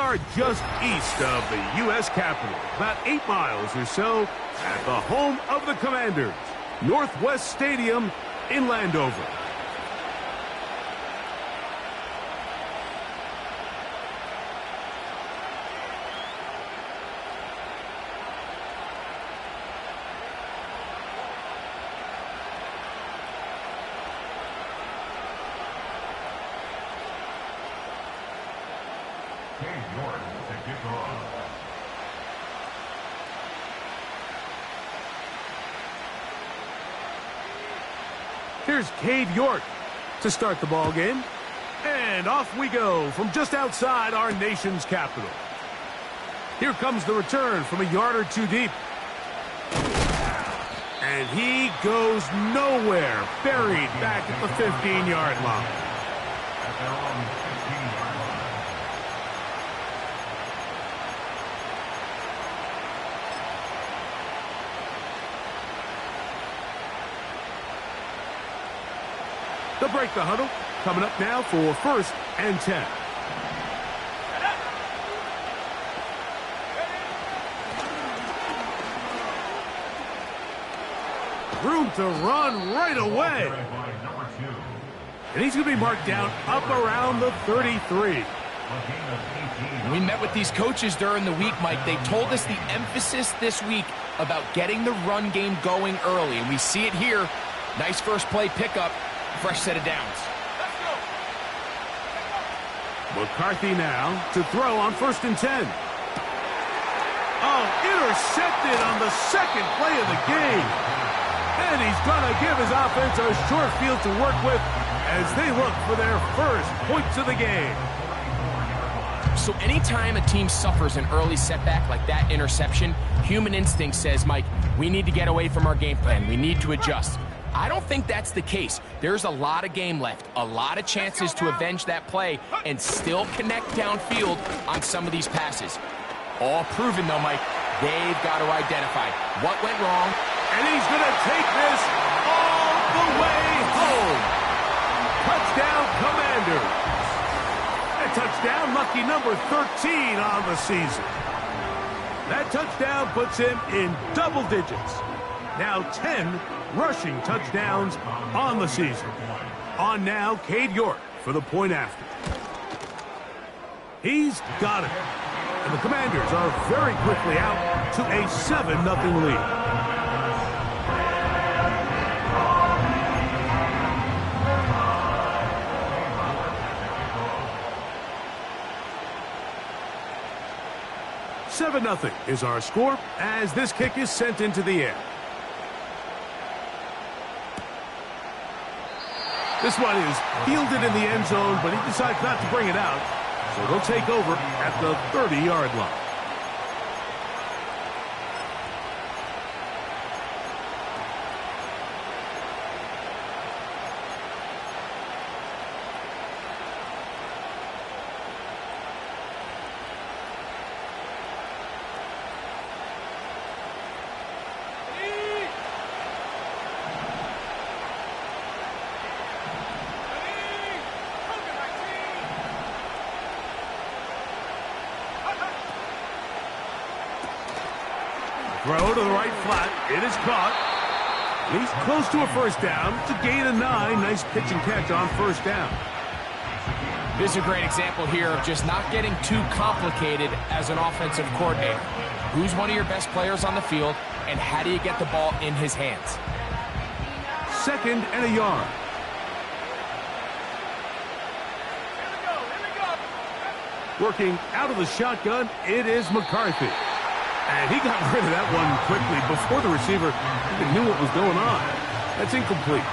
are just east of the U.S. Capitol, about 8 miles or so, at the home of the Commanders, Northwest Stadium in Landover. Here's Cade York to start the ball game. And off we go from just outside our nation's capital. Here comes the return from a yard or two deep. And he goes nowhere, buried back at the 15-yard line. They'll break the huddle. Coming up now for 1st and 10. Room to run right away. And he's going to be marked down up around the 33. We met with these coaches during the week, Mike. They told us the emphasis this week about getting the run game going early. And we see it here. Nice first play pickup. Fresh set of downs. McCarthy now to throw on 1st and 10. Oh, intercepted on the second play of the game. And he's going to give his offense a short field to work with as they look for their first points of the game. So anytime a team suffers an early setback like that interception, human instinct says, Mike, we need to get away from our game plan. We need to adjust. I don't think that's the case. There's a lot of game left, a lot of chances to avenge that play and still connect downfield on some of these passes. All proven, though, Mike. They've got to identify what went wrong. And he's going to take this all the way home. Touchdown, Commanders. A touchdown, lucky number 13 on the season. That touchdown puts him in double digits. Now 10 rushing touchdowns on the season. On now, Cade York for the point after. He's got it. And the Commanders are very quickly out to a 7-0 lead. Nothing is our score as this kick is sent into the air. This one is fielded in the end zone, but he decides not to bring it out. So they'll take over at the 30-yard line. Throw to the right flat. It is caught. He's close to a first down. It's a gain of 9. Nice pitch and catch on first down. This is a great example here of just not getting too complicated as an offensive coordinator. Who's one of your best players on the field, and how do you get the ball in his hands? 2nd and a yard. Working out of the shotgun, it is McCarthy. And he got rid of that one quickly before the receiver even knew what was going on. That's incomplete.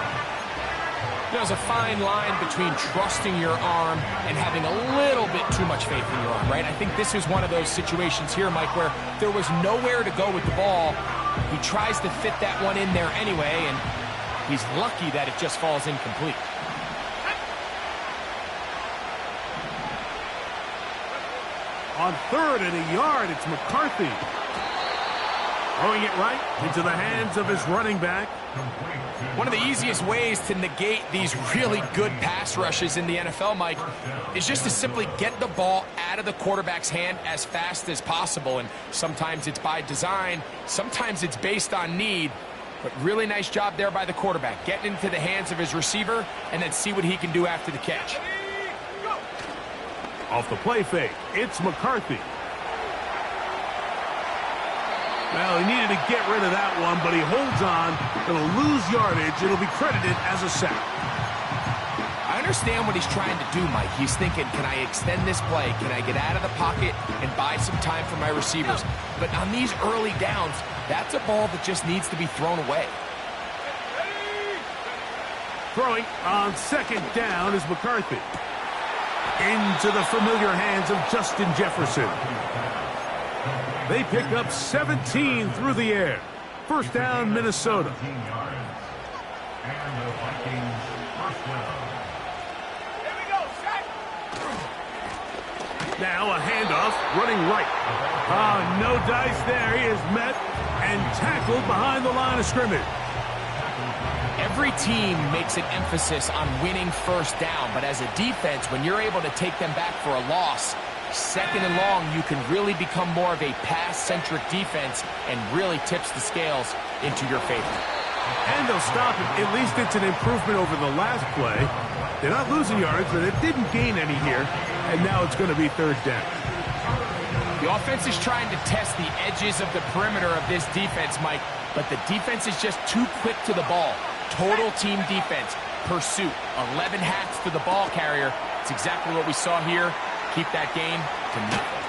There's a fine line between trusting your arm and having a little bit too much faith in your arm, right? I think this is one of those situations here, Mike, where there was nowhere to go with the ball. He tries to fit that one in there anyway, and he's lucky that it just falls incomplete. On 3rd and a yard, it's McCarthy. Throwing it right into the hands of his running back. One of the easiest ways to negate these really good pass rushes in the NFL, Mike, is just to simply get the ball out of the quarterback's hand as fast as possible. And sometimes it's by design, sometimes it's based on need. But really nice job there by the quarterback, getting into the hands of his receiver and then see what he can do after the catch. Off the play fake, it's McCarthy. Well, he needed to get rid of that one, but he holds on. It'll lose yardage. It'll be credited as a sack. I understand what he's trying to do, Mike. He's thinking, can I extend this play? Can I get out of the pocket and buy some time for my receivers? But on these early downs, that's a ball that just needs to be thrown away. Throwing on second down is McCarthy. Into the familiar hands of Justin Jefferson. They pick up 17 through the air. First down, Minnesota. Now a handoff, running right. No dice there. He is met and tackled behind the line of scrimmage. Every team makes an emphasis on winning first down, but as a defense, when you're able to take them back for a loss, second and long, you can really become more of a pass-centric defense and really tips the scales into your favor. And they'll stop it. At least it's an improvement over the last play. They're not losing yards, but it didn't gain any here, and now it's going to be third down. The offense is trying to test the edges of the perimeter of this defense, Mike, but the defense is just too quick to the ball. Total team defense, pursuit, 11 hats to the ball carrier. It's exactly what we saw here. Keep that game to nothing.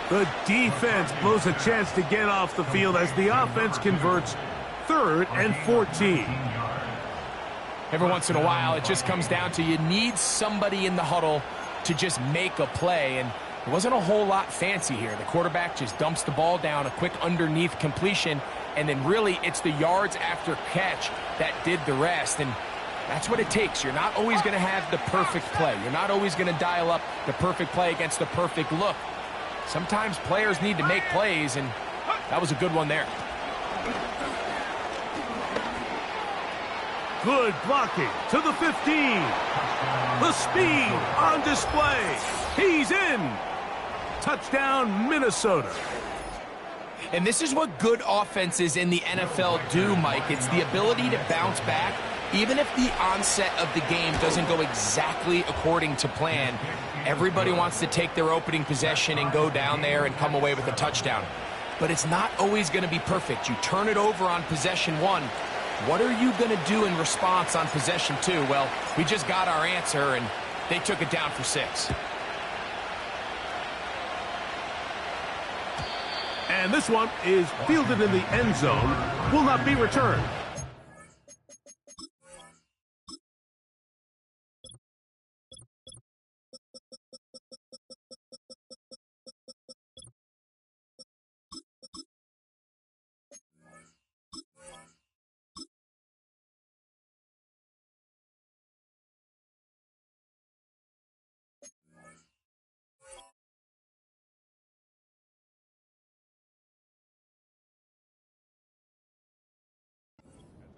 The defense blows a chance to get off the field as the offense converts 3rd and 14. Every once in a while, it just comes down to you need somebody in the huddle to just make a play, and it wasn't a whole lot fancy here. The quarterback just dumps the ball down, a quick underneath completion, and then really it's the yards after catch that did the rest, and that's what it takes. You're not always going to have the perfect play. You're not always going to dial up the perfect play against the perfect look. Sometimes players need to make plays, and that was a good one there. Good blocking to the 15. The speed on display. He's in. Touchdown, Minnesota. And this is what good offenses in the NFL do, Mike. It's the ability to bounce back, even if the onset of the game doesn't go exactly according to plan. Everybody wants to take their opening possession and go down there and come away with a touchdown. But it's not always going to be perfect. You turn it over on possession 1. What are you going to do in response on possession 2? Well, we just got our answer, and they took it down for 6. And this one is fielded in the end zone. Will not be returned.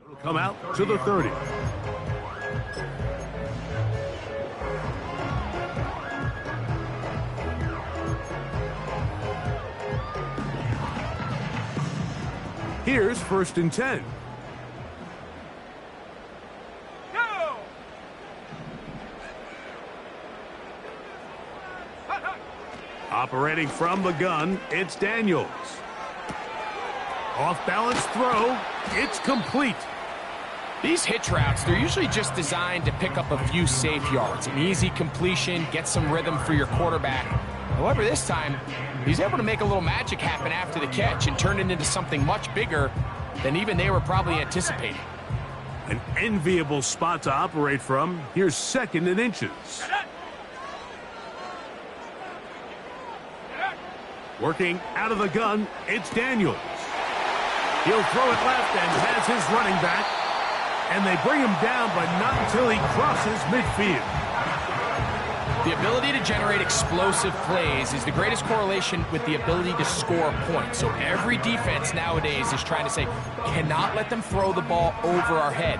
It'll come out to the 30. Here's 1st and 10. Go! Operating from the gun, it's Daniels. Off-balance throw. It's complete. These hitch routes, they're usually just designed to pick up a few safe yards. An easy completion, get some rhythm for your quarterback. However, this time, he's able to make a little magic happen after the catch and turn it into something much bigger than even they were probably anticipating. An enviable spot to operate from. Here's 2nd and inches. Working out of the gun, it's Daniels. He'll throw it left and has his running back. And they bring him down, but not until he crosses midfield. The ability to generate explosive plays is the greatest correlation with the ability to score points. So every defense nowadays is trying to say, cannot let them throw the ball over our head.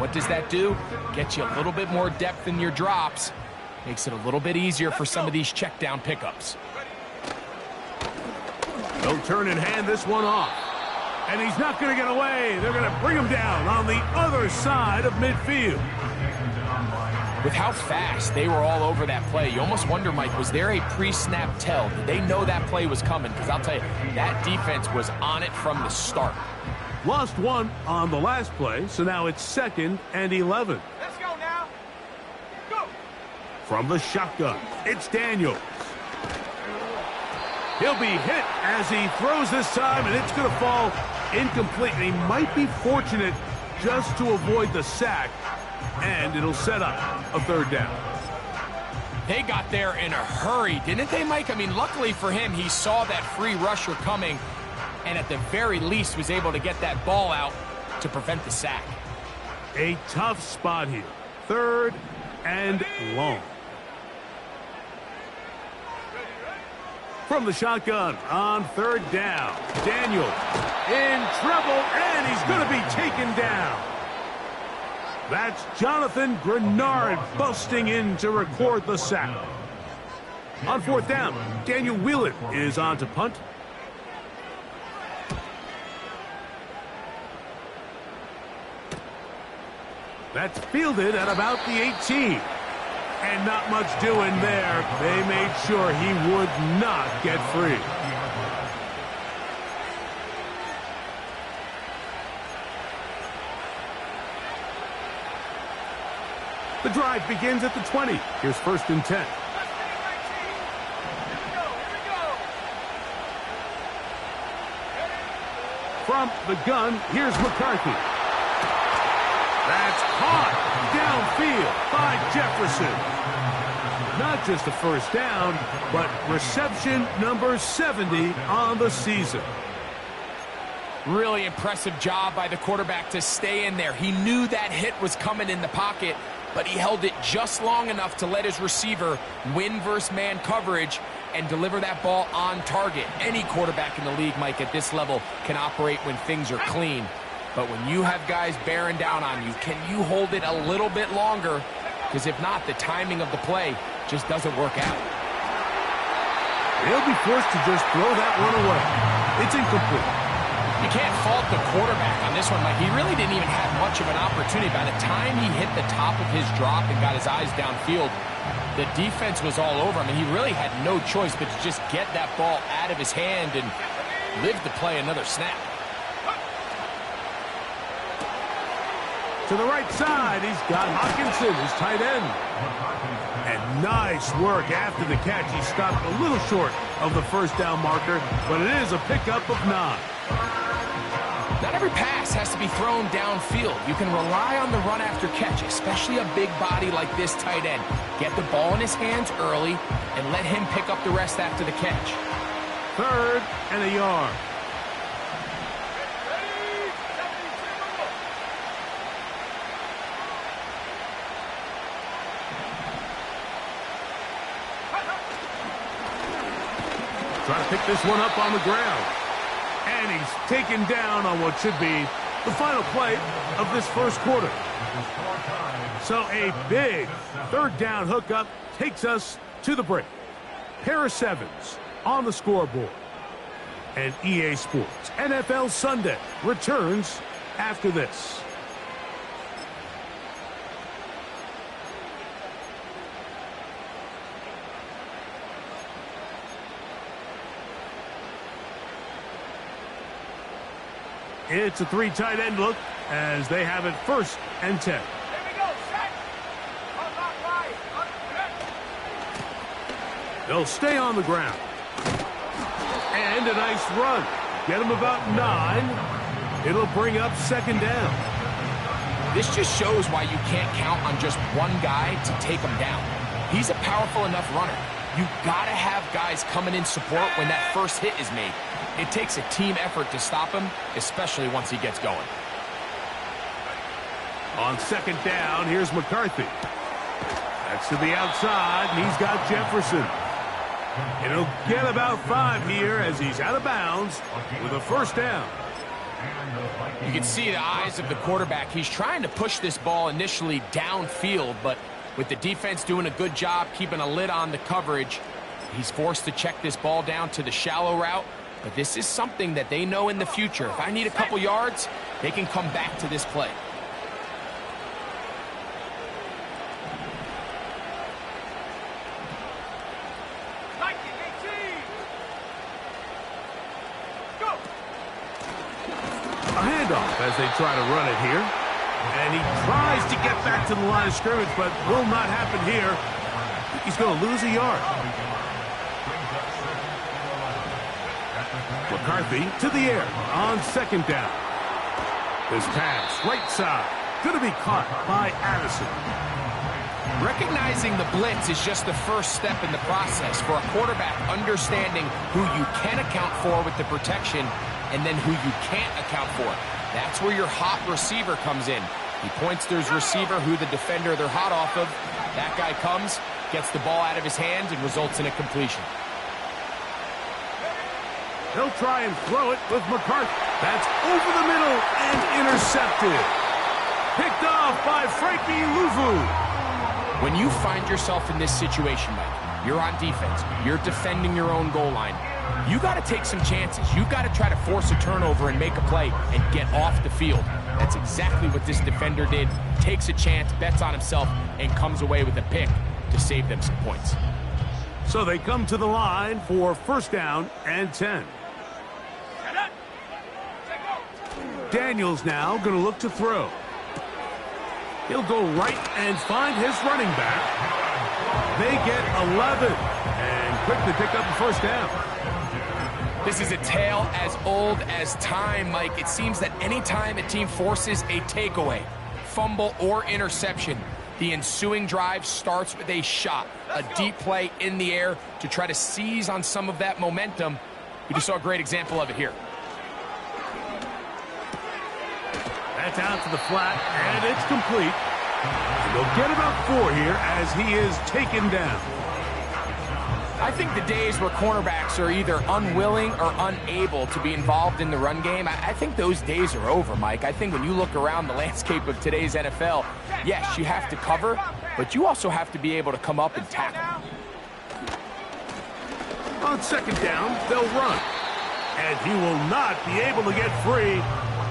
What does that do? Get you a little bit more depth in your drops. Makes it a little bit easier for some of these check down pickups. They'll turn and hand this one off. And he's not going to get away. They're going to bring him down on the other side of midfield. With how fast they were all over that play, you almost wonder, Mike, was there a pre-snap tell? Did they know that play was coming? Because I'll tell you, that defense was on it from the start. Lost one on the last play, so now it's 2nd and 11. Let's go now. Go. From the shotgun, it's Daniels. He'll be hit as he throws this time, and it's going to fall incomplete. And he might be fortunate just to avoid the sack, and it'll set up a 3rd down. They got there in a hurry, didn't they, Mike? I mean, luckily for him, he saw that free rusher coming, and at the very least was able to get that ball out to prevent the sack. A tough spot here. 3rd and long. From the shotgun on 3rd down, Daniel in trouble, and he's going to be taken down. That's Jonathan Grenard busting in to record the sack. On 4th down, Daniel Whelan is on to punt. That's fielded at about the 18. And not much doing there. They made sure he would not get free. The drive begins at the 20. Here's 1st and 10. From the gun, here's McCarthy. That's caught downfield by Jefferson. Not just a 1st down, but reception number 70 on the season. Really impressive job by the quarterback to stay in there. He knew that hit was coming in the pocket, but he held it just long enough to let his receiver win versus man coverage and deliver that ball on target. Any quarterback in the league, Mike, at this level can operate when things are clean. But when you have guys bearing down on you, can you hold it a little bit longer? Because if not, the timing of the play just doesn't work out. They'll be forced to just throw that one away. It's incomplete. You can't fault the quarterback on this one. Like, he really didn't even have much of an opportunity. By the time he hit the top of his drop and got his eyes downfield, the defense was all over him, and he really had no choice but to just get that ball out of his hand and live to play another snap. To the right side, he's got Hockenson, his tight end. And nice work after the catch. He stopped a little short of the 1st down marker, but it is a pickup of 9. Not every pass has to be thrown downfield. You can rely on the run after catch, especially a big body like this tight end. Get the ball in his hands early and let him pick up the rest after the catch. 3rd and a yard. Trying to pick this one up on the ground. And he's taken down on what should be the final play of this 1st quarter. So a big 3rd down hookup takes us to the break. Paris Evans on the scoreboard. And EA Sports NFL Sunday returns after this. It's a 3 tight end look as they have it 1st and 10. Here we go, set. They'll stay on the ground. And a nice run. Get them about 9. It'll bring up 2nd down. This just shows why you can't count on just one guy to take him down. He's a powerful enough runner. You've got to have guys coming in support when that first hit is made. It takes a team effort to stop him, especially once he gets going. On 2nd down, here's McCarthy. That's to the outside, and he's got Jefferson. And he'll get about 5 here as he's out of bounds with a first down. You can see the eyes of the quarterback. He's trying to push this ball initially downfield, but with the defense doing a good job keeping a lid on the coverage, he's forced to check this ball down to the shallow route. But this is something that they know in the future. If I need a couple yards, they can come back to this play. A handoff as they try to run it here. And he tries to get back to the line of scrimmage, but will not happen here. He's going to lose a yard. McCarthy to the air on second down. This pass, right side, going to be caught by Addison. Recognizing the blitz is just the first step in the process for a quarterback understanding who you can account for with the protection and then who you can't account for. That's where your hot receiver comes in. He points to his receiver who the defender they're hot off of. That guy comes, gets the ball out of his hands, and results in a completion. He'll try and throw it with McCarthy. That's over the middle and intercepted. Picked off by Frankie Luvu. When you find yourself in this situation, Mike, you're on defense, you're defending your own goal line, you got to take some chances. You got to try to force a turnover and make a play and get off the field. That's exactly what this defender did. Takes a chance, bets on himself, and comes away with a pick to save them some points. So they come to the line for first down and 10. Daniels now going to look to throw. He'll go right and find his running back. They get 11 and quickly pick up the first down. This is a tale as old as time, Mike. It seems that any time a team forces a takeaway, fumble, or interception, the ensuing drive starts with a shot, a deep play in the air to try to seize on some of that momentum. We just saw a great example of it here. That's out to the flat, and it's complete. And they'll get about 4 here as he is taken down. I think the days where cornerbacks are either unwilling or unable to be involved in the run game, I think those days are over, Mike. I think when you look around the landscape of today's NFL, yes, you have to cover, but you also have to be able to come up and tackle. On second down, they'll run. And he will not be able to get free,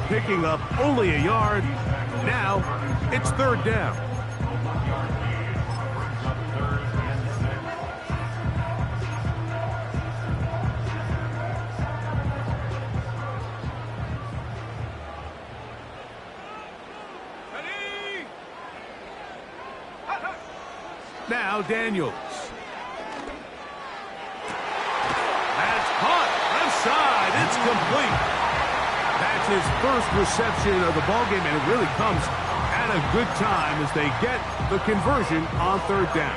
picking up only a yard. Now, it's third down. Now Daniels. That's caught. Left side. It's complete. That's his first reception of the ballgame, and it really comes at a good time as they get the conversion on third down.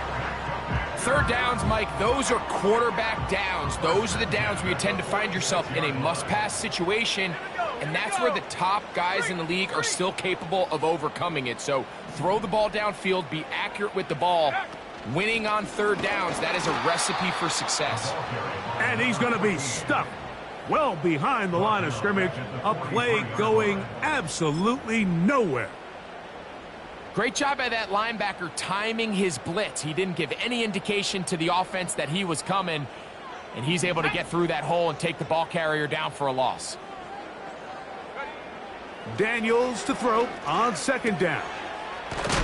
Third downs, Mike, those are quarterback downs. Those are the downs where you tend to find yourself in a must-pass situation, and that's where the top guys in the league are still capable of overcoming it. So throw the ball downfield, be accurate with the ball. Winning on third downs, that is a recipe for success. And he's going to be stuck well behind the line of scrimmage. A play going absolutely nowhere. Great job by that linebacker timing his blitz. He didn't give any indication to the offense that he was coming, and he's able to get through that hole and take the ball carrier down for a loss. Daniels to throw on second down.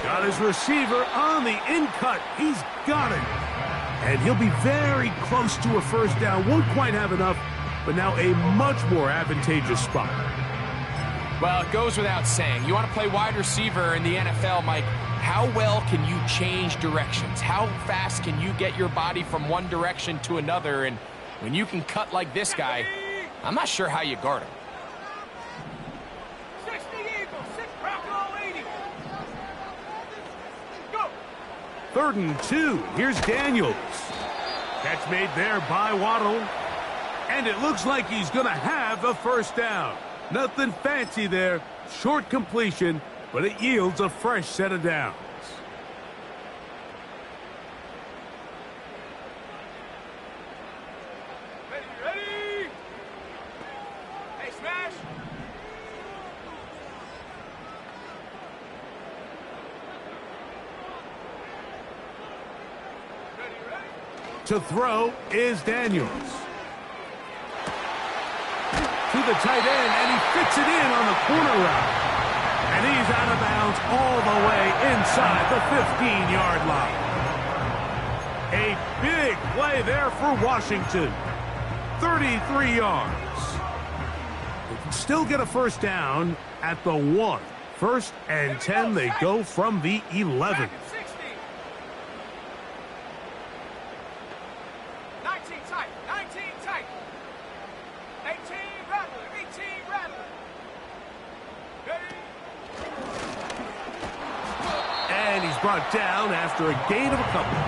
Got his receiver on the in-cut. He's got it. And he'll be very close to a first down. Won't quite have enough, but now a much more advantageous spot. Well, it goes without saying. You want to play wide receiver in the NFL, Mike. How well can you change directions? How fast can you get your body from one direction to another? And when you can cut like this guy, I'm not sure how you guard him. 60 Eagles, 6 Bravo 80. Go. 3rd and 2. Here's Daniels. Catch made there by Waddle. And it looks like he's going to have a first down. Nothing fancy there. Short completion, but it yields a fresh set of downs. To throw is Daniels. To the tight end, and he fits it in on the corner route. And he's out of bounds all the way inside the 15-yard line. A big play there for Washington. 33 yards. They can still get a first down at the 1. 1st and 10, they go from the 11. 19 tight, 19 tight. 18 Rattler, 18 Rattler. And he's brought down after a gain of a couple.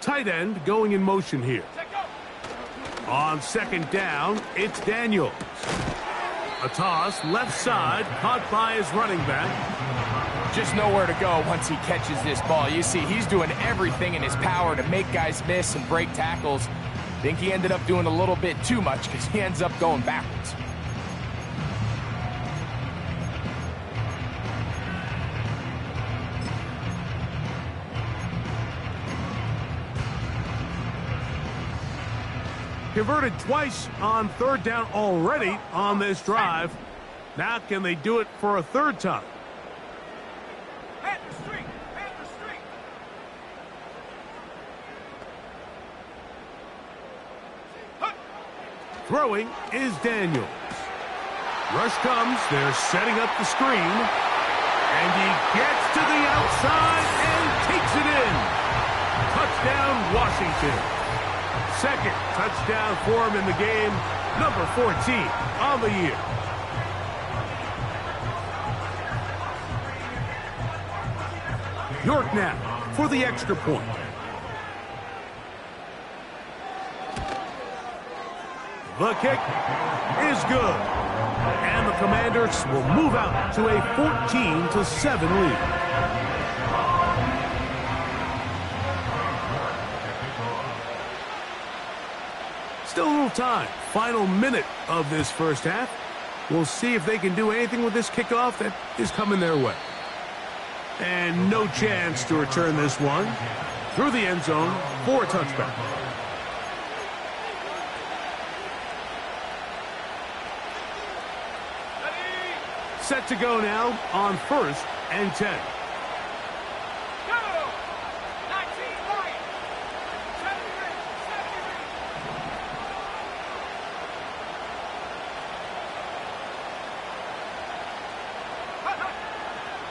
Tight end going in motion here. On 2nd down, it's Daniels. A toss, left side, caught by his running back. Just nowhere to go once he catches this ball. You see, he's doing everything in his power to make guys miss and break tackles. Think he ended up doing a little bit too much because he ends up going backwards. Converted twice on 3rd down already on this drive. Now can they do it for a 3rd time? Panther Street, Panther Street. Throwing is Daniels. Rush comes. They're setting up the screen. And he gets to the outside and takes it in. Touchdown, Washington. 2nd touchdown for him in the game. Number 14 on the year. York now for the extra point. The kick is good. And the Commanders will move out to a 14-7 lead. Still a little time. Final minute of this first half. We'll see if they can do anything with this kickoff that is coming their way. And no chance to return this one. Through the end zone for a touchback. Set to go now on 1st and 10.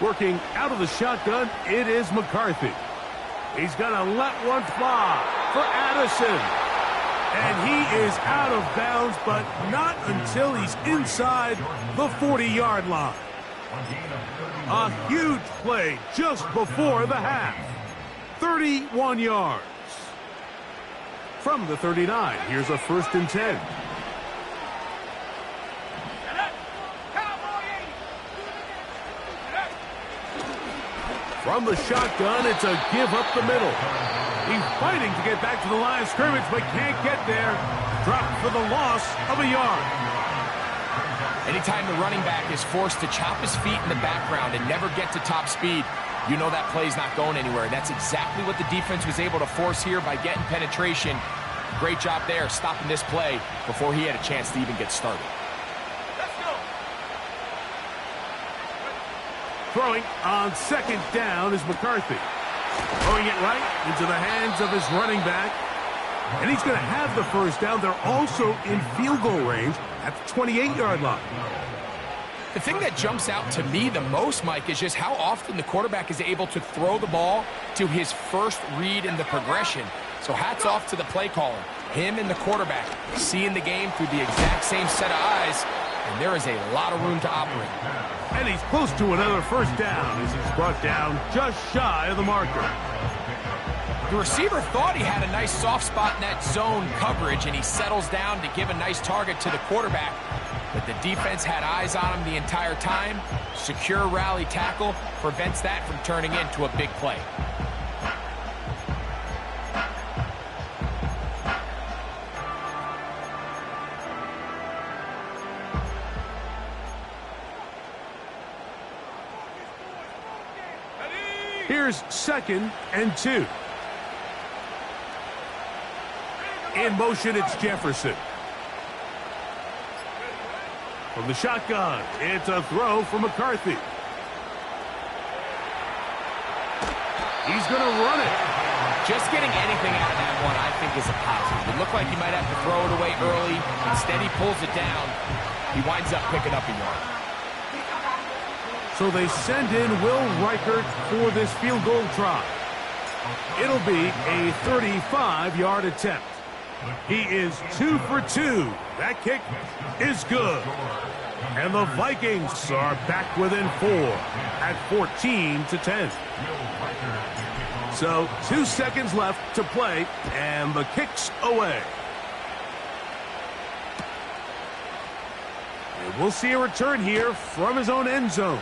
Working out of the shotgun, it is McCarthy. He's going to let one fly for Addison. And he is out of bounds, but not until he's inside the 40-yard line. A huge play just before the half. 31 yards. From the 39, here's a 1st and 10. From the shotgun, it's a give up the middle. He's fighting to get back to the line of scrimmage, but can't get there. Dropped for the loss of a yard. Anytime the running back is forced to chop his feet in the background and never get to top speed, you know that play's not going anywhere. That's exactly what the defense was able to force here by getting penetration. Great job there, stopping this play before he had a chance to even get started. Throwing on 2nd down is McCarthy. Throwing it right into the hands of his running back. And he's going to have the first down. They're also in field goal range at the 28-yard line. The thing that jumps out to me the most, Mike, is just how often the quarterback is able to throw the ball to his first read in the progression. So hats off to the play caller. Him and the quarterback seeing the game through the exact same set of eyes. And there is a lot of room to operate. And he's close to another first down as he's brought down just shy of the marker. The receiver thought he had a nice soft spot in that zone coverage, and he settles down to give a nice target to the quarterback. But the defense had eyes on him the entire time. Secure rally tackle prevents that from turning into a big play. Here's 2nd and 2. In motion, it's Jefferson. From the shotgun, it's a throw for McCarthy. He's going to run it. Just getting anything out of that one, I think, is a positive. It looked like he might have to throw it away early. Instead, he pulls it down. He winds up picking up a yard. So they send in Will Reichert for this field goal try. It'll be a 35-yard attempt. He is 2 for 2. That kick is good. And the Vikings are back within 4 at 14-10. So 2 seconds left to play, and the kick's away. And we'll see a return here from his own end zone.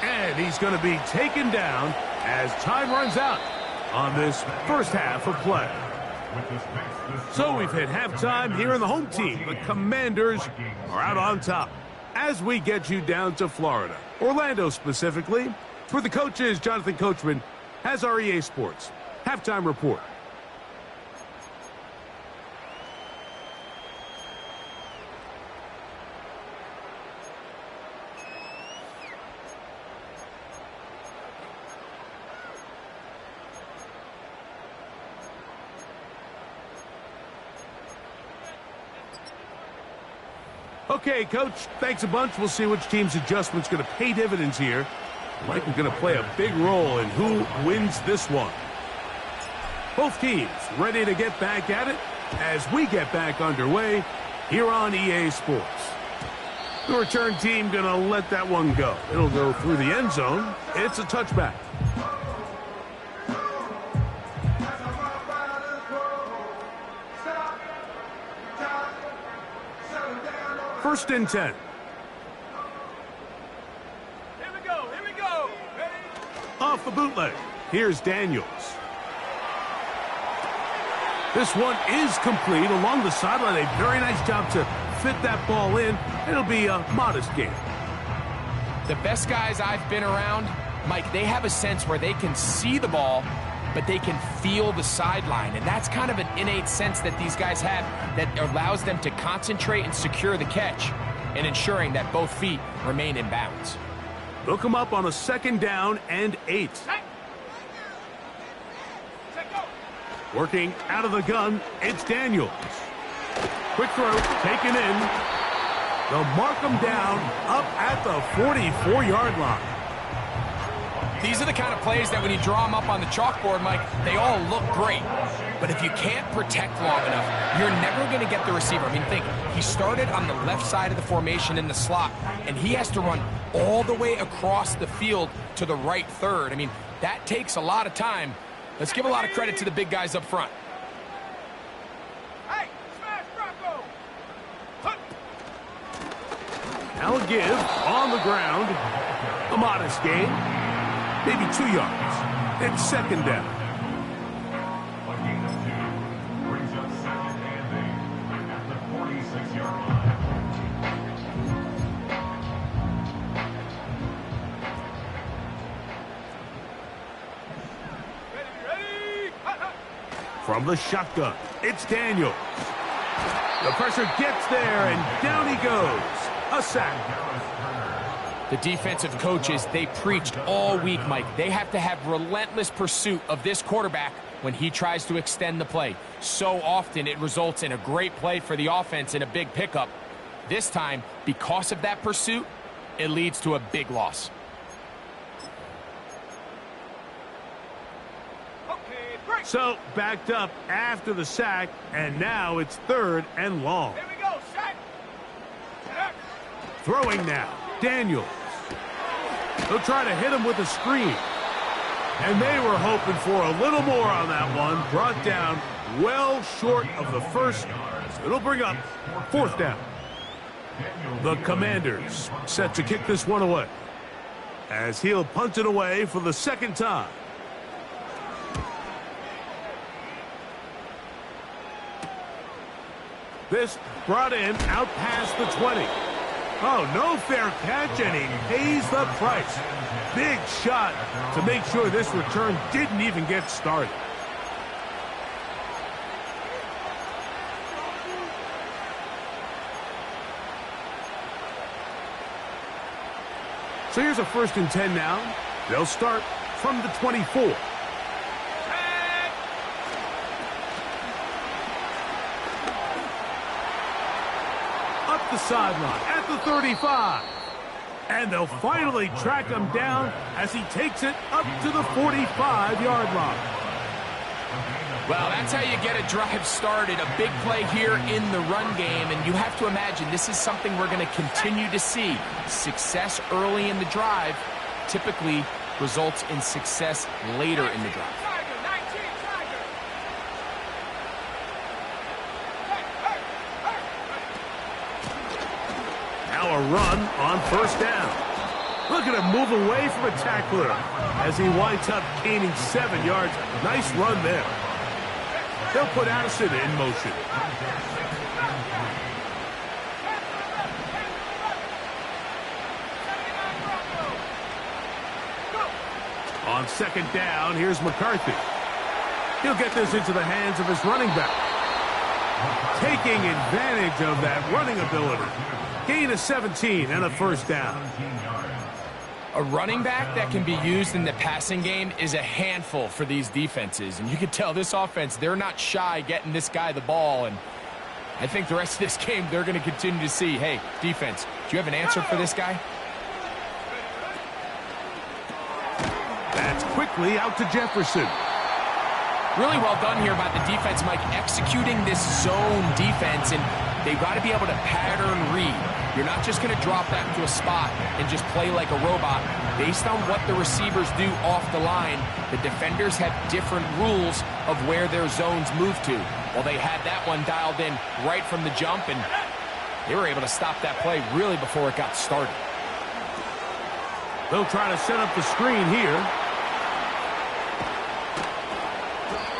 And he's going to be taken down as time runs out on this first half of play. So we've hit halftime here in the home team. The Commanders are out on top as we get you down to Florida, Orlando specifically, where the coaches, Jonathan Coachman, has our EA Sports halftime report. Okay, Coach, thanks a bunch. We'll see which team's adjustment's going to pay dividends here. Mike is going to play a big role in who wins this one. Both teams ready to get back at it as we get back underway here on EA Sports. The return team going to let that one go. It'll go through the end zone. It's a touchback. First and 10. Here we go. Here we go. Ready? Off the bootleg. Here's Daniels. This one is complete along the sideline. A very nice job to fit that ball in. It'll be a modest gain. The best guys I've been around, Mike, they have a sense where they can see the ball, but they can feel the sideline. And that's kind of an innate sense that these guys have that allows them to concentrate and secure the catch and ensuring that both feet remain in bounds. They'll come up on a 2nd down and 8. Working out of the gun, it's Daniels. Quick throw, taken in. They'll mark him down up at the 44-yard line. These are the kind of plays that when you draw them up on the chalkboard, Mike, they all look great. But if you can't protect long enough, you're never going to get the receiver. I mean, think, he started on the left side of the formation in the slot, and he has to run all the way across the field to the right third. I mean, that takes a lot of time. Let's give a lot of credit to the big guys up front. Hey, smash Bronco. Now a give on the ground. A modest gain. Maybe 2 yards. It's 2nd down. Brings up 2nd and 8 at the 46-yard line. Ready? From the shotgun, it's Daniels. The pressure gets there, and down he goes. A sack. The defensive coaches, they preached all week, Mike. They have to have relentless pursuit of this quarterback when he tries to extend the play. So often it results in a great play for the offense and a big pickup. This time, because of that pursuit, it leads to a big loss. Okay, break. So backed up after the sack, and now it's 3rd and long. Here we go, sack. Throwing now, Daniels. They'll try to hit him with a screen. And they were hoping for a little more on that one. Brought down well short of the first. So it'll bring up 4th down. The Commanders set to kick this one away, as he'll punt it away for the second time. This brought in out past the 20. Oh, no fair catch, and he pays the price. Big shot to make sure this return didn't even get started. So here's a 1st and 10 now. They'll start from the 24. Up the sideline at the 35. And they'll finally track him down as he takes it up to the 45-yard line. Well, that's how you get a drive started. A big play here in the run game, and you have to imagine this is something we're going to continue to see. Success early in the drive typically results in success later in the drive. Now a run on 1st down. Look at him move away from a tackler as he winds up gaining 7 yards. Nice run there. They'll put Addison in motion. On 2nd down, here's McCarthy. He'll get this into the hands of his running back. Taking advantage of that running ability. Gain of 17 and a 1st down. A running back that can be used in the passing game is a handful for these defenses. And you can tell this offense, they're not shy getting this guy the ball. And I think the rest of this game, they're going to continue to see, hey, defense, do you have an answer for this guy? That's quickly out to Jefferson. Really well done here by the defense, Mike, executing this zone defense. And they've got to be able to pattern read. You're not just going to drop that into a spot and just play like a robot. Based on what the receivers do off the line, the defenders have different rules of where their zones move to. Well, they had that one dialed in right from the jump, and they were able to stop that play really before it got started. They'll try to set up the screen here.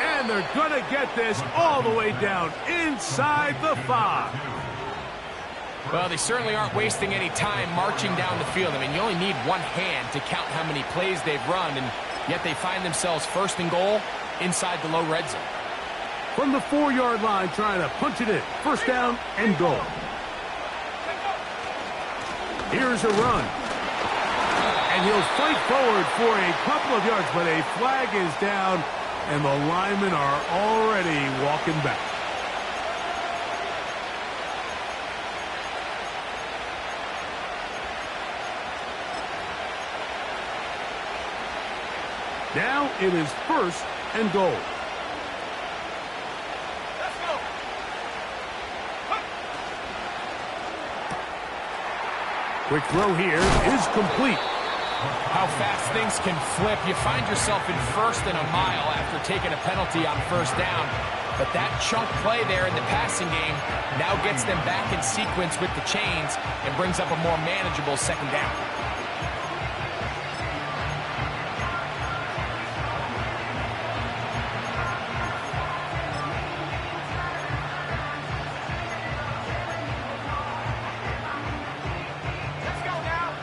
And they're going to get this all the way down inside the 5. Well, they certainly aren't wasting any time marching down the field. I mean, you only need one hand to count how many plays they've run, and yet they find themselves 1st and goal inside the low red zone. From the 4-yard line, trying to punch it in. 1st down and goal. Here's a run. And he'll fight forward for a couple of yards, but a flag is down, and the linemen are already walking back. Now it is 1st and goal. Let's go. Quick throw here is complete. How fast things can flip. You find yourself in 1st and a mile after taking a penalty on 1st down. But that chunk play there in the passing game now gets them back in sequence with the chains and brings up a more manageable 2nd down.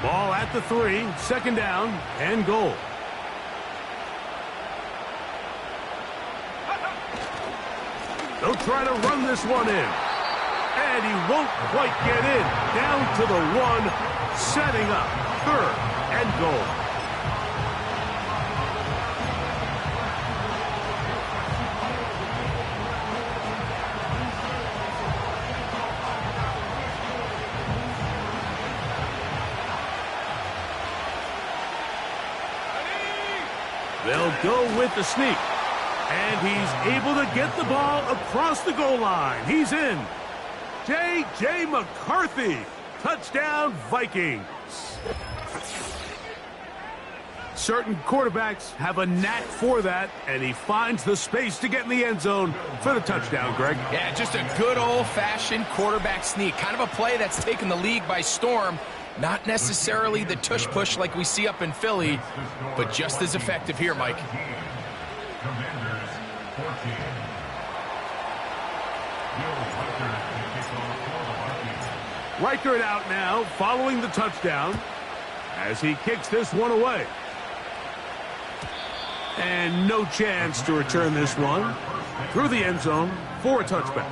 Ball at the 3, 2nd down and goal. They'll try to run this one in. And he won't quite get in. Down to the 1, setting up 3rd and goal. They'll go with the sneak. And he's able to get the ball across the goal line. He's in. J.J. McCarthy. Touchdown, Vikings. Certain quarterbacks have a knack for that, and he finds the space to get in the end zone for the touchdown, Greg. Yeah, just a good old-fashioned quarterback sneak. Kind of a play that's taken the league by storm. Not necessarily the tush-push like we see up in Philly, but just as effective here, Mike. Commanders 14. Riker it out now, following the touchdown, as he kicks this one away. And no chance to return this one through the end zone for a touchback.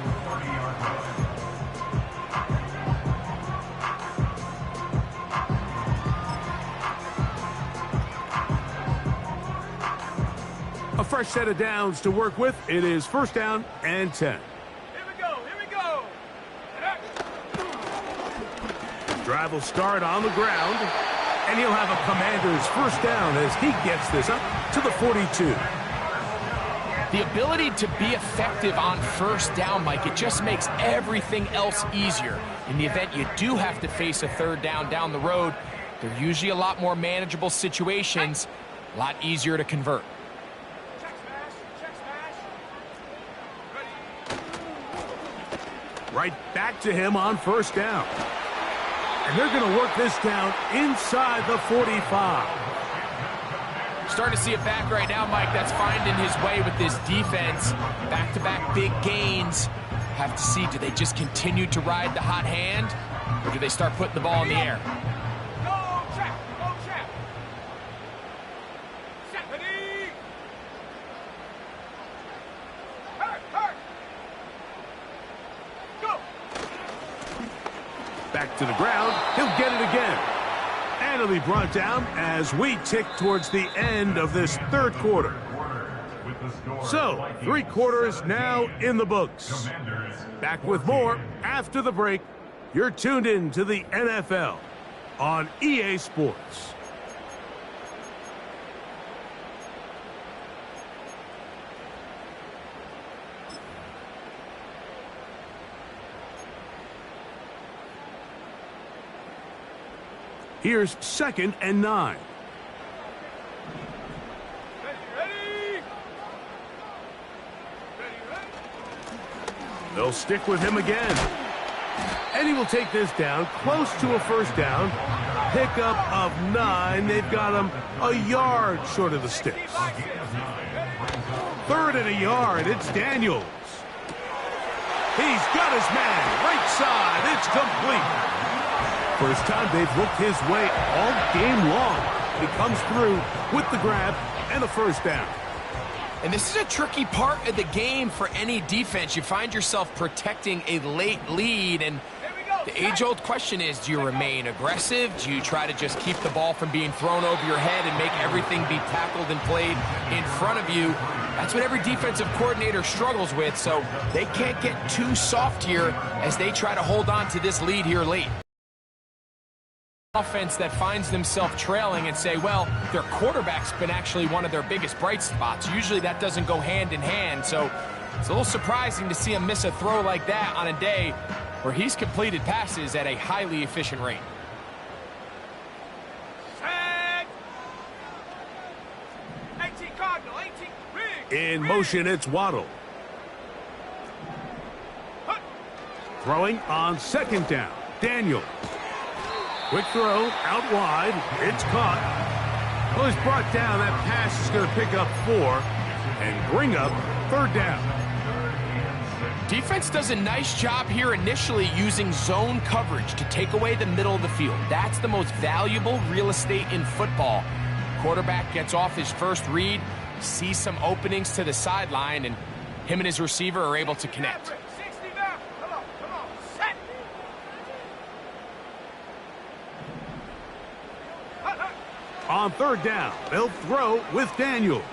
A fresh set of downs to work with. It is first down and 10. Here we go, here we go. Drive will start on the ground, and he'll have a Commander's first down as he gets this up to the 42. The ability to be effective on first down, Mike, it just makes everything else easier. In the event you do have to face a third down the road, they're usually a lot more manageable situations, a lot easier to convert. Check smash. Ready. Right back to him on first down. And they're going to work this down inside the 45. Starting to see it back right now, Mike. That's finding his way with this defense. Back-to-back big gains. Have to see, do they just continue to ride the hot hand, or do they start putting the ball in the air? Go check. Set, ready. Hurt. Go. Back to the ground. He'll get it again. And it'll be brought down as we tick towards the end of this third quarter. So, 3 quarters now in the books. Back with more after the break. You're tuned in to the NFL on EA Sports. Here's second and 9. Ready. They'll stick with him again. And he will take this down close to a first down. Pickup of 9. They've got him a yard short of the sticks. Third and a yard. It's Daniels. He's got his man. Right side. It's complete. First time they've looked his way all game long. He comes through with the grab and a first down. And this is a tricky part of the game for any defense. You find yourself protecting a late lead, and the age-old question is, do you remain aggressive? Do you try to just keep the ball from being thrown over your head and make everything be tackled and played in front of you? That's what every defensive coordinator struggles with, so they can't get too soft here as they try to hold on to this lead here late. Offense that finds themselves trailing and say, well, their quarterback's been actually one of their biggest bright spots. Usually that doesn't go hand in hand, so it's a little surprising to see him miss a throw like that on a day where he's completed passes at a highly efficient rate. Set. 18 Cardinal, 18 big. In motion, it's Waddle. Throwing on second down. Daniels. Quick throw, out wide. It's caught. Well, he's brought down. That pass is going to pick up 4 and bring up third down. Defense does a nice job here initially using zone coverage to take away the middle of the field. That's the most valuable real estate in football. Quarterback gets off his first read, sees some openings to the sideline, and him and his receiver are able to connect. 60 now. Come on. Set. On third down, they'll throw with Daniels.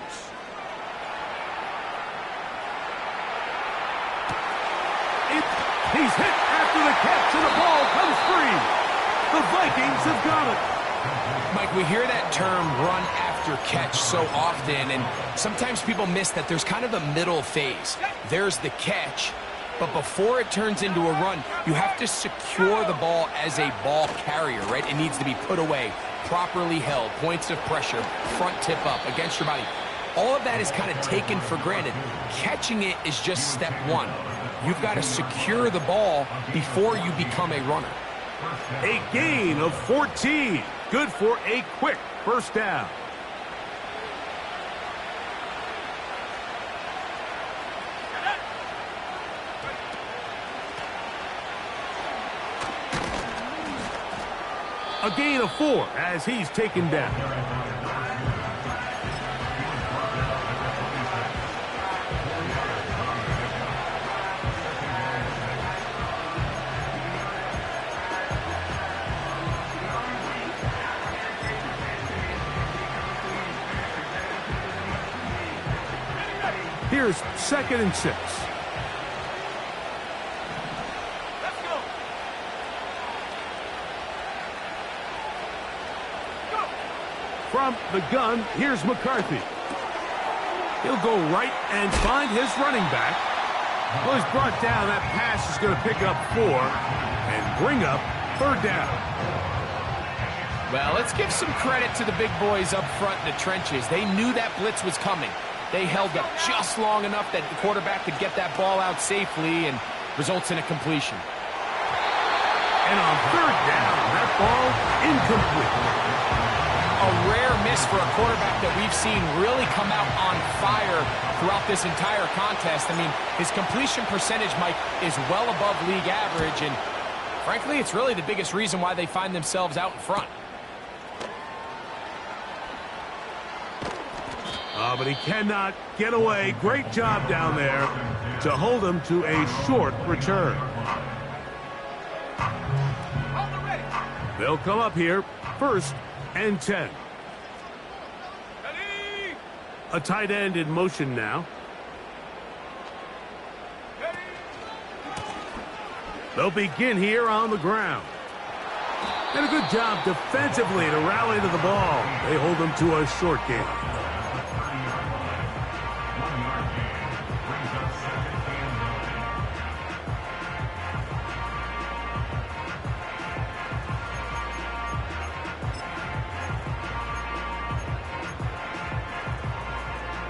He's hit after the catch, and the ball comes free. The Vikings have got it. Mike, we hear that term run after catch so often, and sometimes people miss that there's kind of a middle phase. There's the catch, but before it turns into a run, you have to secure the ball as a ball carrier, right? It needs to be put away properly held, points of pressure, front tip up, against your body. All of that is kind of taken for granted. Catching it is just step one. You've got to secure the ball before you become a runner. A gain of 14. Good for a quick first down. A gain of 4 as he's taken down. Here's 2nd and 6. Let's go. Go. From the gun, here's McCarthy. He'll go right and find his running back. Well, he's brought down. That pass is going to pick up 4 and bring up 3rd down. Well, let's give some credit to the big boys up front in the trenches. They knew that blitz was coming. They held up just long enough that the quarterback could get that ball out safely and results in a completion. And on 3rd down, that ball incomplete. A rare miss for a quarterback that we've seen really come out on fire throughout this entire contest. I mean, his completion percentage, Mike, is well above league average, and frankly, it's really the biggest reason why they find themselves out in front. But he cannot get away. Great job down there to hold him to a short return. Hold it ready. They'll come up here, 1st and 10. Ready. A tight end in motion now. Ready. They'll begin here on the ground. And a good job defensively to rally to the ball. They hold him to a short game.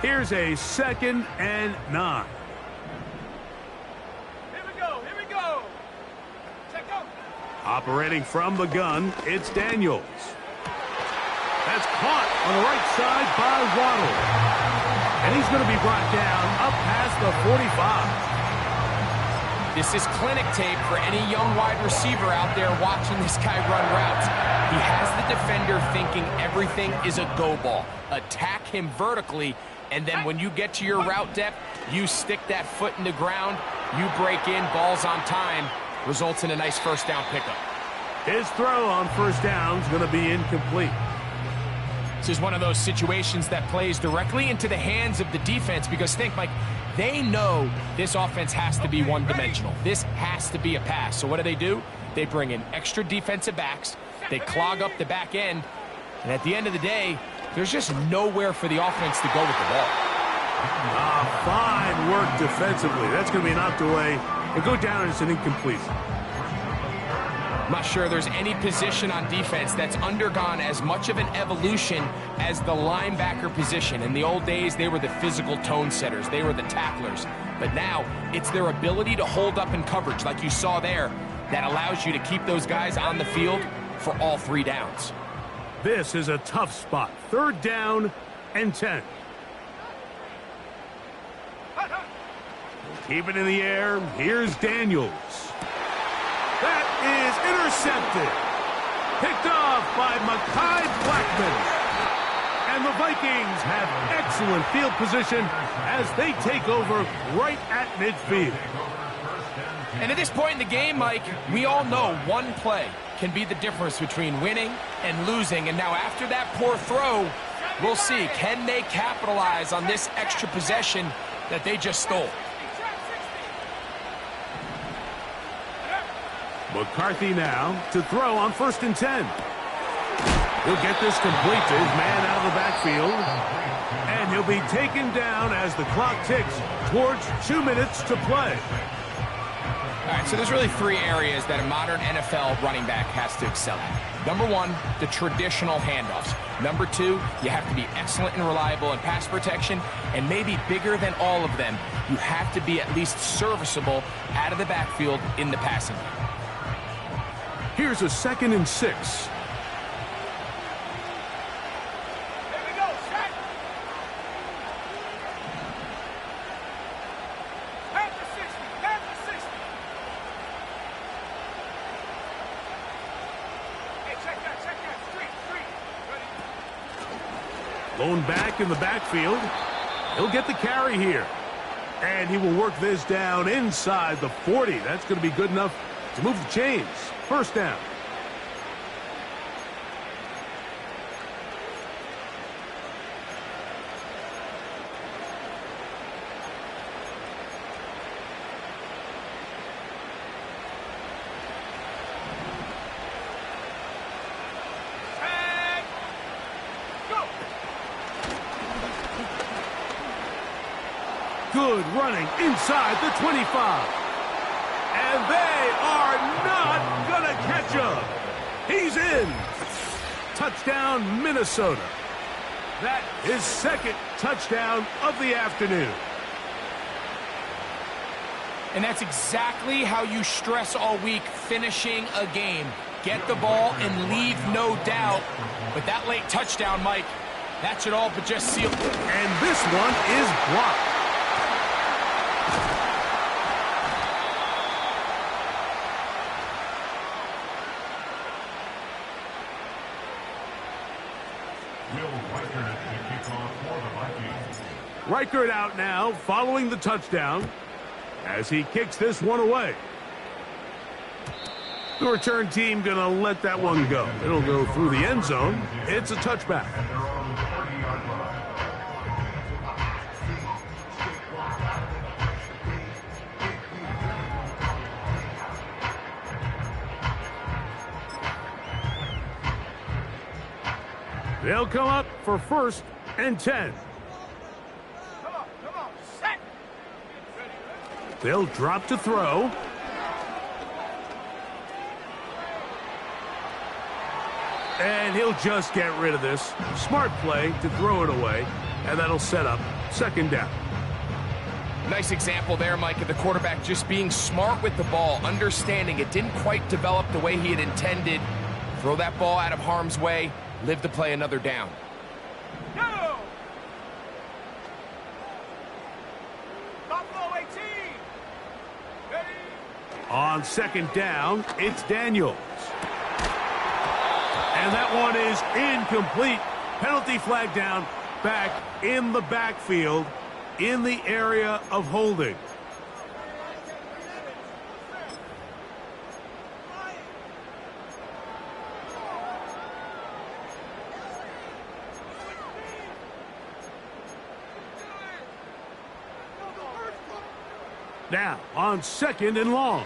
Here's a 2nd and 9. Here we go. Here we go. Check out. Operating from the gun, it's Daniels. That's caught on the right side by Waddle. And he's going to be brought down up past the 45. This is clinic tape for any young wide receiver out there watching this guy run routes. He has the defender thinking everything is a go ball. Attack him vertically, and then when you get to your route depth, you stick that foot in the ground, you break in, balls on time, results in a nice first down pickup. His throw on 1st down is going to be incomplete. This is one of those situations that plays directly into the hands of the defense because think, Mike, they know this offense has to be one-dimensional. This has to be a pass. So what do? They bring in extra defensive backs. They clog up the back end. And at the end of the day, there's just nowhere for the offense to go with the ball. Fine work defensively. That's going to be knocked away and go down as an incomplete. I'm not sure there's any position on defense that's undergone as much of an evolution as the linebacker position. In the old days, they were the physical tone setters. They were the tacklers. But now, it's their ability to hold up in coverage, like you saw there, that allows you to keep those guys on the field for all 3 downs. This is a tough spot. 3rd down and 10. Keep it in the air. Here's Daniels. That is intercepted. Picked off by Mekhi Blackmon. And the Vikings have excellent field position as they take over right at midfield. And at this point in the game, Mike, we all know one play can be the difference between winning and losing. And now after that poor throw, we'll see, can they capitalize on this extra possession that they just stole? McCarthy now to throw on 1st and 10. He'll get this complete to his man out of the backfield. And he'll be taken down as the clock ticks towards 2 minutes to play. All right, so there's really three areas that a modern NFL running back has to excel at. Number one, the traditional handoffs. Number two, you have to be excellent and reliable in pass protection. And maybe bigger than all of them, you have to be at least serviceable out of the backfield in the passing game. Here's a 2nd and 6. Here we go, set. Half the 60, half the 60. Hey, check that, street, ready? Lone back in the backfield. He'll get the carry here. And he will work this down inside the 40. That's going to be good enough to move the chains. First down. Tag. Go. Good running inside the 25. And they are not going to catch him. He's in. Touchdown, Minnesota. That is 2nd touchdown of the afternoon. And that's exactly how you stress all week, finishing a game. Get the ball and leave no doubt. But that late touchdown, Mike, that should all but just seal. And this one is blocked. Will Reichert to kick off for the Vikings. Reichert out now following the touchdown as he kicks this one away. The return team going to let that one go. It'll go through the end zone. It's a touchback. At their own 30-yard line. They'll come up for 1st and 10. Come on, set. They'll drop to throw. And he'll just get rid of this. Smart play to throw it away. And that'll set up 2nd down. Nice example there, Mike, of the quarterback just being smart with the ball, understanding it didn't quite develop the way he had intended. Throw that ball out of harm's way, live to play another down. Go. Buffalo 18. Ready? On 2nd down, it's Daniels. And that one is incomplete. Penalty flag down, back in the backfield, in the area of holding. Now, on 2nd and long.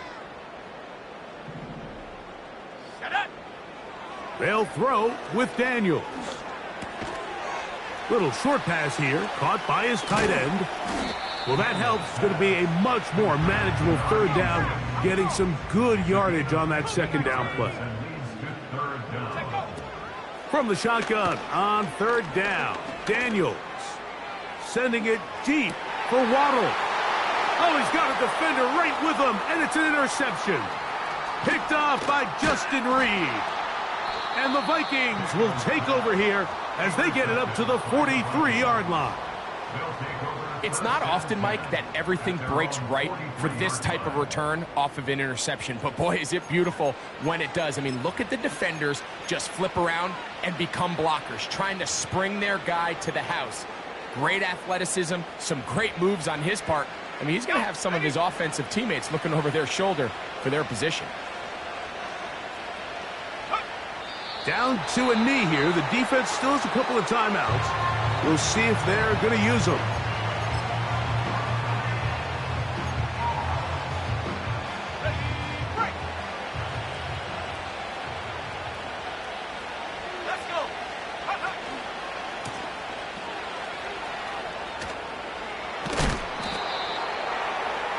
Shut up. They'll throw with Daniels. Little short pass here, caught by his tight end. Well, that helps. It's going to be a much more manageable 3rd down, getting some good yardage on that 2nd down play. And leads to 3rd down. From the shotgun on 3rd down, Daniels sending it deep for Waddle. Oh, he's got a defender right with him, and it's an interception. Picked off by Justin Reed. And the Vikings will take over here as they get it up to the 43-yard line. It's not often, Mike, that everything breaks right for this type of return off of an interception. But boy, is it beautiful when it does. I mean, look at the defenders just flip around and become blockers, trying to spring their guy to the house. Great athleticism, some great moves on his part. I mean, he's going to have some of his offensive teammates looking over their shoulder for their position. Down to a knee here. The defense still has a couple of timeouts. We'll see if they're going to use them. Ready, break. Let's go. Hut, hut.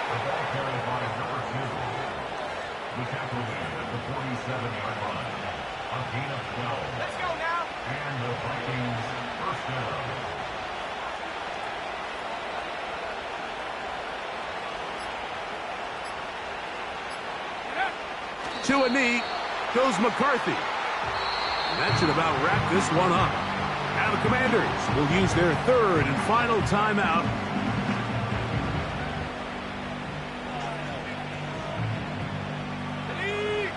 The ball carried by number 2. to tackle in at the 47-yard line. A gain of 12. Let's go now. And the Vikings first down. To a knee goes McCarthy. That should about wrap this one up. Now the Commanders will use their third and final timeout. Ready?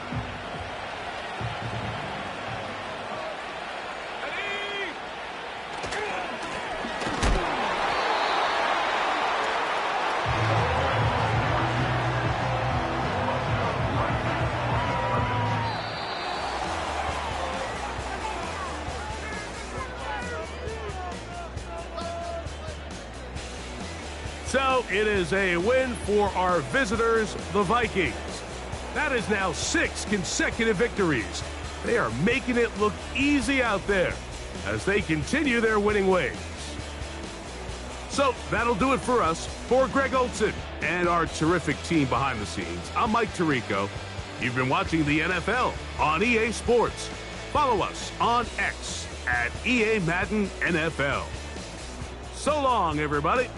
So it is a win for our visitors, the Vikings. That is now 6 consecutive victories. They are making it look easy out there as they continue their winning ways. So that'll do it for us. For Greg Olson and our terrific team behind the scenes, I'm Mike Tirico. You've been watching the NFL on EA Sports. Follow us on X at EA Madden NFL. So long, everybody.